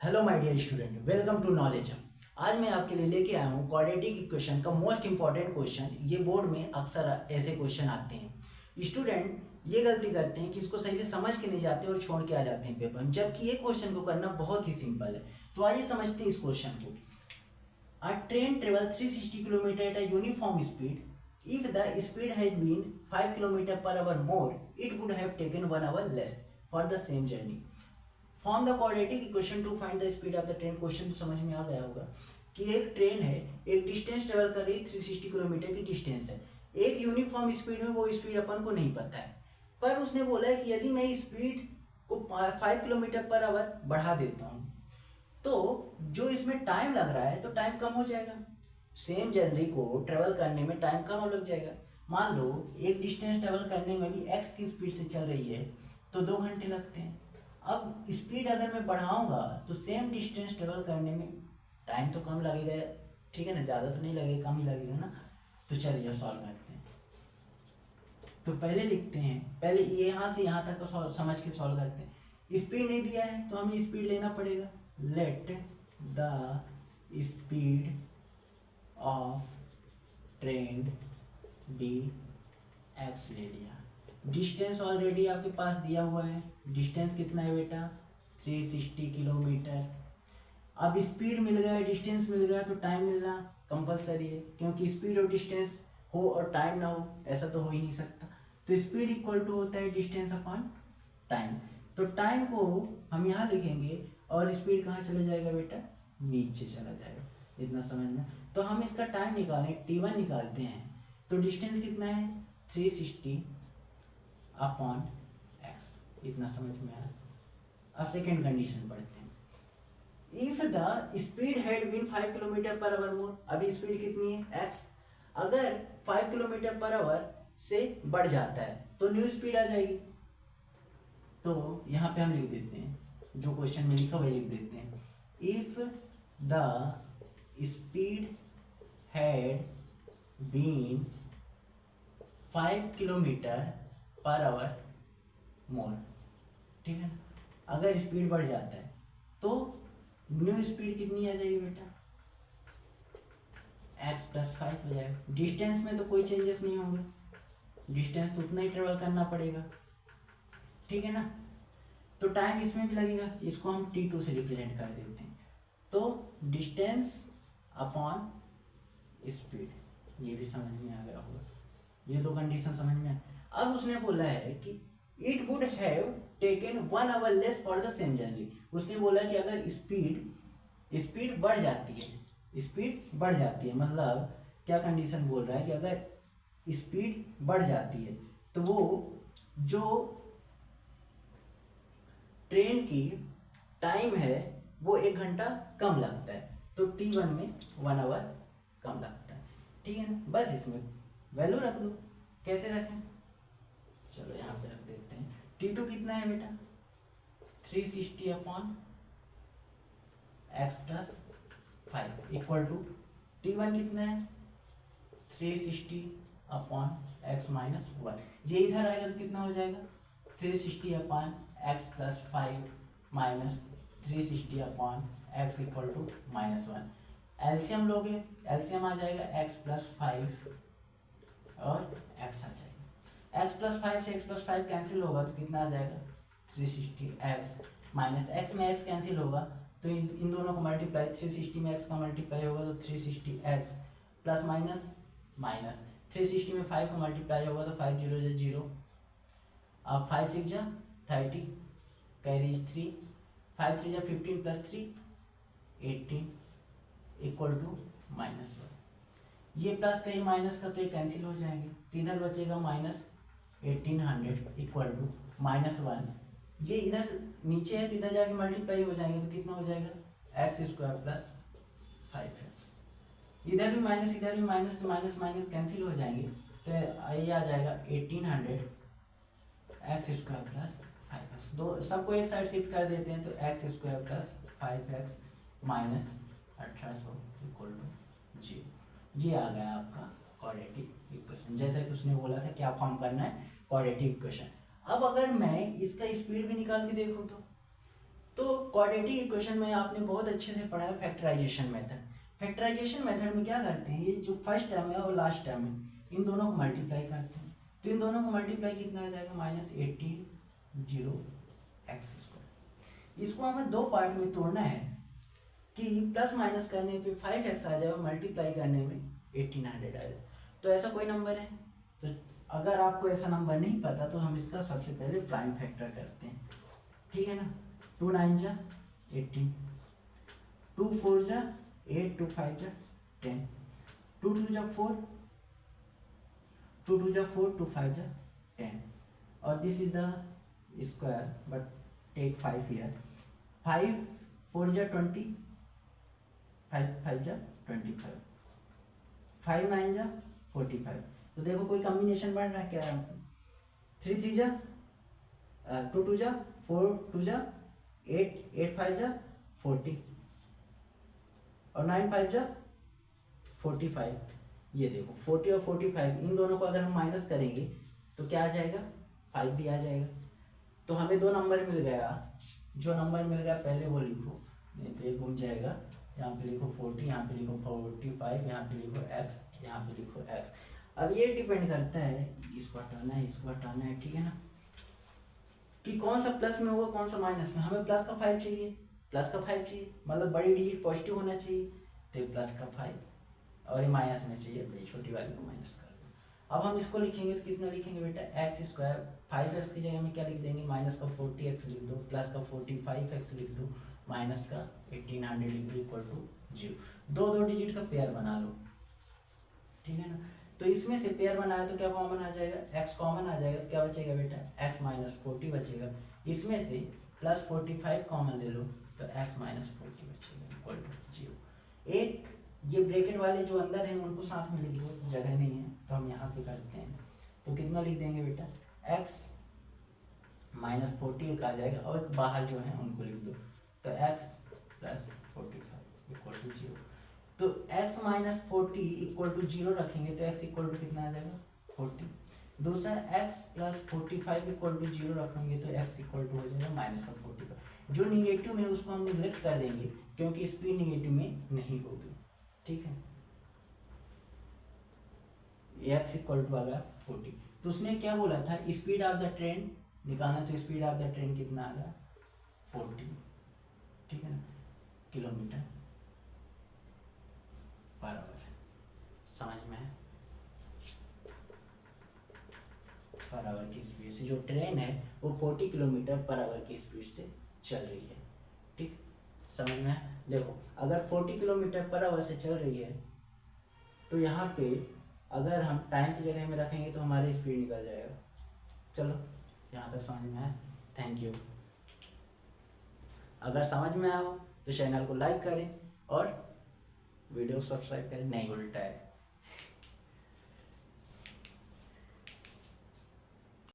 Hello my dear student, welcome to knowledge hub. आज मैं आपके लिए लेके आया हूँ क्वाड्रेटिक इक्वेशन का मोस्ट इंपॉर्टेंट क्वेश्चन। ये बोर्ड में अक्सर ऐसे क्वेश्चन आते हैं। स्टूडेंट ये गलती करते हैं कि इसको सही से समझ के नहीं जाते और छोड़ के आ जाते हैं पेपर में, जबकि ये क्वेश्चन को करना बहुत ही सिंपल है। तो आइए समझते हैं इस क्वेश्चन को। A train travels 360 km at a uniform speed. If the speed had been 5 km per hour more, it would have taken 1 hour less for the same journey. Form the quadratic equation two find the speed of the train. Question तो समझ में आ गया होगा कि एक train है, एक distance travel कर रही है, 360 किलोमीटर की डिस्टेंस है। एक यूनिफॉर्म स्पीड में, वो स्पीड अपन को नहीं पता है, पर उसने बोला है कि यदि मैं स्पीड को 5 किलोमीटर पर आवर बढ़ा देता हूँ तो जो इसमें टाइम लग रहा है तो टाइम कम हो जाएगा। सेम जर्नी को ट्रेवल करने में टाइम कम लग जाएगा। मान लो एक डिस्टेंस ट्रेवल करने में भी एक्स की स्पीड से चल रही है तो 2 घंटे लगते हैं। अब स्पीड अगर मैं बढ़ाऊंगा तो सेम डिस्टेंस ट्रेवल करने में टाइम तो कम लगेगा, ठीक है ना, ज़्यादा तो नहीं लगेगा, कम ही लगेगा ना। तो चलिए सॉल्व करते हैं। तो पहले लिखते हैं, पहले यहाँ से यहाँ तक को समझ के सॉल्व करते हैं। स्पीड नहीं दिया है तो हमें स्पीड लेना पड़ेगा। Let the speed of train be x ले लिया। डिस्टेंस ऑलरेडी आपके पास दिया हुआ है। डिस्टेंस कितना है बेटा? 360 किलोमीटर। अब स्पीड मिल गया, डिस्टेंस मिल गया, तो टाइम मिलना कंपलसरी है, क्योंकि स्पीड और डिस्टेंस हो और टाइम ना हो ऐसा तो हो ही नहीं सकता। तो स्पीड इक्वल टू होता है डिस्टेंस अपॉन टाइम। तो टाइम को हम यहाँ लिखेंगे और स्पीड कहाँ चला जाएगा बेटा? नीचे चला जाएगा। इतना समझ में। तो हम इसका टाइम निकालें, t1 निकालते हैं। तो डिस्टेंस कितना है? 360 अपॉन एक्स। इतना समझ में आया। अब सेकेंड कंडीशन पढ़ते हैं। If the speed had been 5 kilometre per hour more. अभी स्पीड कितनी है? एक्स। अगर 5 किलोमीटर पर आवर से बढ़ जाता है तो न्यू स्पीड आ जाएगी। तो यहाँ पे हम लिख देते हैं, जो क्वेश्चन में लिखा वही लिख देते हैं। If the speed had been 5 kilometre per hour more, ठीक है ना। अगर स्पीड बढ़ जाता है तो न्यू स्पीड कितनी आ जाएगी बेटा? x प्लस 5 हो जाएगा। डिस्टेंस में तो कोई चेंजेस नहीं होंगे, डिस्टेंस तो उतना ही ट्रेवल करना पड़ेगा, ठीक है ना। तो टाइम इसमें भी लगेगा, इसको हम t2 से रिप्रेजेंट कर देते हैं। तो डिस्टेंस अपॉन स्पीड, ये भी समझ में आ गया होगा। ये दो कंडीशन समझ में आए। अब उसने बोला है कि it would have taken 1 our less for the same journey. उसने बोला कि अगर स्पीड बढ़ जाती है, स्पीड बढ़ जाती है, मतलब क्या कंडीशन बोल रहा है कि अगर स्पीड बढ़ जाती है तो वो जो ट्रेन की टाइम है वो 1 घंटा कम लगता है। तो t1 में 1 आवर कम लगता है, ठीक है ना। बस इसमें वैल्यू रख दो। कैसे रखें? चलो यहाँ पे रख देते हैं। t2 कितना है बेटा? 360 upon x plus 5 equal to t1 कितना है? 360 अपॉन एक्स माइनस 1। ये इधर आएगा तो कितना हो जाएगा? 360 upon x plus 5 minus 360 upon x equal to -1। LCM लोगे, एलसीएम आ जाएगा एक्स प्लस 5 और x आ जाएगा। x प्लस 5 से x प्लस 5 कैंसिल होगा तो कितना आ जाएगा? 360x माइनस x में x कैंसिल होगा तो इन दोनों को मल्टीप्लाई, 360 में x का मल्टीप्लाई होगा तो 360x प्लस माइनस माइनस 360 में 5 का मल्टीप्लाई होगा तो 5 0 0। अब 5 6 जा 30, कैरी 3, 5 6 जा 15 प्लस 3 18 इक्वल टू -1। ये प्लस का, ये माइनस का, तो ये कैंसिल हो जाएंगे। तो इधर बचेगा -1800 इक्वल टू -1। ये इधर नीचे है तो इधर जाके मल्टीप्लाई हो जाएंगे तो कितना हो जाएगा? x² plus 5x। इधर भी माइनस, इधर भी माइनस, माइनस माइनस कैंसिल हो जाएंगे तो ये आ जाएगा 1800 x² प्लस 5x। दो सबको एक साइड शिफ्ट कर देते हैं तो x² plus 5x minus 1800 equal to 0। ये आ गया आपका क्वाड्रेटिक इक्वेशन। जैसे कि उसने बोला था क्या फॉर्म करना है? Quadratic equation. अब अगर मैं इसका स्पीड भी निकाल के देखूं तो तो क्वाड्रेटिक इक्वेशन में आपने बहुत अच्छे से पढ़ा है फैक्टराइजेशन मेथड। फैक्टराइजेशन मेथड में क्या करते हैं, ये जो फर्स्ट टर्म है और लास्ट टर्म है, इन दोनों को मल्टीप्लाई करते हैं। तो इन दोनों को मल्टीप्लाई कितना आ जाएगा, -18 इसको हमें दो पार्ट में तोड़ना है कि प्लस माइनस करने पे 5x आ जाए और मल्टीप्लाई करने में 1800 आ जाए। तो ऐसा कोई नंबर है, तो अगर आपको ऐसा नंबर नहीं पता तो हम इसका सबसे पहले प्राइम फैक्टर करते हैं, ठीक है ना। 2 9 जा 18, 2 4 जा 8, 2 5 जा 10, 2 2 जा 4, 2 2 जा 4, 2 5 जा 10, और this is the square but take 5 here, 5 4 जा 20, 5 5 जा 25, 5 9 जा 45। तो देखो कोई कॉम्बिनेशन बन रहा है क्या, 3 3 जा 2 2 जा 4 2 जा 8, 8 5 जा 40, और 9 5 जा 45। ये देखो 40 और 45 इन दोनों को अगर हम माइनस करेंगे तो क्या आ जाएगा, 5 भी आ जाएगा। तो हमें दो नंबर मिल गया, जो नंबर मिल गया पहले वो लिखो, नहीं तो ये घूम जाएगा। यहाँ पे लिखो 40, यहाँ पे लिखो 45, यहाँ पे लिखो x, यहाँ पे लिखो x। अब ये डिपेंड करता है, इसको हटाना है, इसको हटाना है, ठीक है ना, कि कौन सा प्लस में होगा कौन सा माइनस में। हमें प्लस का 5 चाहिए, प्लस का 5 चाहिए, मतलब बड़ी डिजिट पॉजिटिव होना चाहिए, तो प्लस का 5, और ये माइनस में चाहिए तो छोटी वाली को माइनस कर दो। अब हम इसको लिखेंगे तो कितना लिखेंगे बेटा, एक्स स्क्वायर, 5x की जगह में क्या लिख देंगे, माइनस का 40x लिख दो, प्लस का 45x लिख दो, माइनस का 1800 लिख दो, इक्वल टू 0। दो दो डिजिट का पेयर बना लो, ठीक है ना। तो इसमें से पेयर बनाया तो क्या कॉमन आ जाएगा, x कॉमन आ जाएगा, तो क्या बचेगा बेटा, x माइनस 40 बचेगा। इसमें से प्लस 45 कॉमन ले लो तो x माइनस 40 बचेगा, इक्वल टू 0। एक ये ब्रैकेट वाले जो अंदर हैं उनको साथ में लिख दो, जगह नहीं है तो हम यहाँ पे करते हैं, तो कितना लिख देंगे बेटा, x माइनस 40 एक आ जाएगा, और एक बाहर जो है उनको लिख दो, तो x प्लस 45 इक्वल टू 0। तो x माइनस 40 इक्वल टू 0 रखेंगे तो x इक्वल टू कितना आ जाएगा, 40। दूसरा x प्लस 45 इक्वल टू 0 रखेंगे तो x इक्वल टू हो जाएगा माइनस का 45। जो निगेटिव में उसको हम निगलेक्ट कर देंगे क्योंकि स्पीड निगेटिव में नहीं होगी, ठीक है। x इक्वल टू आ गया 40। तो उसने क्या बोला था, स्पीड ऑफ द ट्रेन निकालना, तो स्पीड ऑफ द ट्रेन कितना आ गया, 40, ठीक है ना, किलोमीटर पर आवर। समझ में है, पर आवर की स्पीड से जो ट्रेन है वो 40 किलोमीटर पर आवर की स्पीड से चल रही है, ठीक, समझ में है। देखो अगर 40 किलोमीटर पर आवर से चल रही है तो यहाँ पे अगर हम टाइम की जगह में रखेंगे तो हमारी स्पीड निकल जाएगा। चलो यहाँ तक समझ में आया, थैंक यू। अगर समझ में आया हो तो चैनल को लाइक करें और वीडियो सब्सक्राइब करें, नहीं उल्टा है।